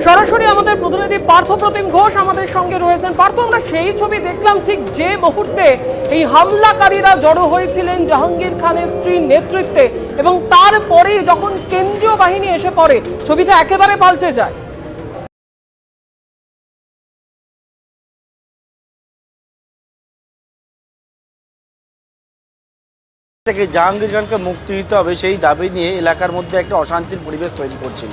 সরাসরি আমাদের প্রতিনিধি পার্থ প্রতিম ঘোষ আমাদের সঙ্গে রয়েছেন। পার্থ, আমরা সেই ছবি দেখলাম ঠিক যে মুহূর্তে এই হামলাকারীরা জড়ো হয়েছিলেন জাহাঙ্গীর খানের স্ত্রীর নেতৃত্বে, এবং তারপরে যখন কেন্দ্রীয় বাহিনী এসে পড়ে ছবিটা একেবারে পাল্টে যায়। থেকে জাহাঙ্গীর খানকে মুক্তি দিতে হবে সেই দাবি নিয়ে এলাকার মধ্যে একটা অশান্তির পরিবেশ তৈরি করছিল,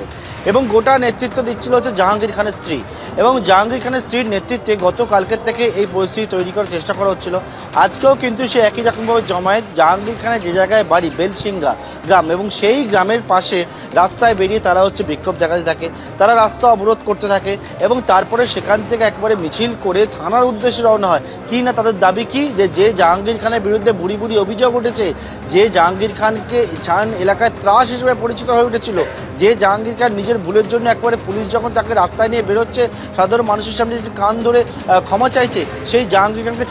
এবং গোটা নেতৃত্ব দিচ্ছিল হচ্ছে জাহাঙ্গীর খানের স্ত্রী। এবং জাহাঙ্গীর খানের স্ত্রীর নেতৃত্বে গতকালকের থেকে এই পরিস্থিতি তৈরি করার চেষ্টা করা হচ্ছিল। আজকেও কিন্তু সে একই রকমভাবে জমায়েত জাহাঙ্গীর খানের যে জায়গায় বাড়ি বেলসিংহা গ্রাম, এবং সেই গ্রামের পাশে রাস্তায় বেরিয়ে তারা হচ্ছে বিক্ষোভ দেখাতে থাকে, তারা রাস্তা অবরোধ করতে থাকে, এবং তারপরে সেখান থেকে একেবারে মিছিল করে থানার উদ্দেশ্যে রওনা হয়। কি না তাদের দাবি কি, যে জাহাঙ্গীর খানের বিরুদ্ধে বুড়ি বুড়ি অভিযোগ উঠেছে, যে জাহাঙ্গীর খানকে চান এলাকায় ত্রাস হিসেবে পরিচিত হয়ে উঠেছিল, যে জাহাঙ্গীর খান নিজের ভুলের জন্য একবারে পুলিশ যখন তাকে রাস্তায় নিয়ে বেরোচ্ছে সাধারণ মানুষের সামনে কান ধরে ক্ষমা চাইছে, সেই জাহাঙ্গীর খানকে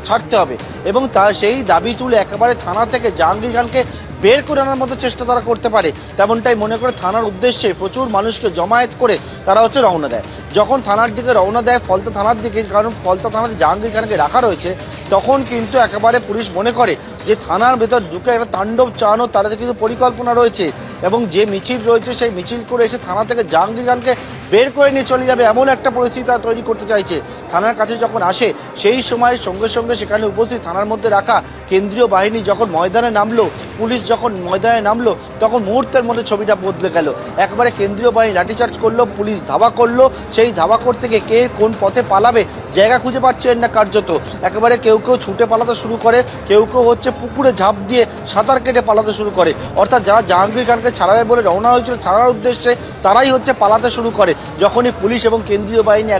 ছাড়তে হবে। এবং সেই দাবি তুলে একেবারে থানা থেকে জাহাঙ্গীর খানকে বের করে আনার মতো চেষ্টা তারা করতে পারে, তেমনটাই মনে করে থানার উদ্দেশ্যে প্রচুর মানুষকে জমায়েত করে তারা হচ্ছে রওনা দেয়। যখন থানার দিকে রওনা দেয় ফলতা থানার দিকে, কারণ ফলতা থানাতে জাহাঙ্গীর খানকে রাখা রয়েছে, তখন কিন্তু একেবারে পুলিশ মনে করে যে থানার ভেতর ঢুকে একটা তাণ্ডব চালানো তাদের কিন্তু পরিকল্পনা রয়েছে, এবং যে মিছিল রয়েছে সেই মিছিল করে এসে থানা থেকে জাহাঙ্গীর খানকে বের করে নিয়ে চলে যাবে এমন একটা পরিস্থিতি তারা তৈরি করতে চাইছে। থানার কাছে যখন আসে সেই সময় সঙ্গে সঙ্গে সেখানে উপস্থিত থানার মধ্যে রাখা কেন্দ্রীয় বাহিনী যখন ময়দানে নামলো, পুলিশ যখন ময়দানে নামলো, তখন মুহূর্তের মধ্যে ছবিটা বদলে গেল। একবারে কেন্দ্রীয় বাহিনী লাঠিচার্জ করলো, পুলিশ ধাওয়া করলো, সেই ধাওয়া করতে গিয়ে কে কোন পথে পালাবে জায়গা খুঁজে পাচ্ছেন না কার্যত। একেবারে কেউ কেউ ছুটে পালাতে শুরু করে, কেউ কেউ হচ্ছে পুকুরে ঝাঁপ দিয়ে সাঁতার কেটে পালাতে শুরু করে। অর্থাৎ যারা জাহাঙ্গীর খানকে ছাড়াবে বলে রওনা হয়েছিল ছাড়ার উদ্দেশ্যে, তারাই হচ্ছে পালাতে শুরু করে। যখনই পুলিশ এবং কেন্দ্রীয় বাহিনী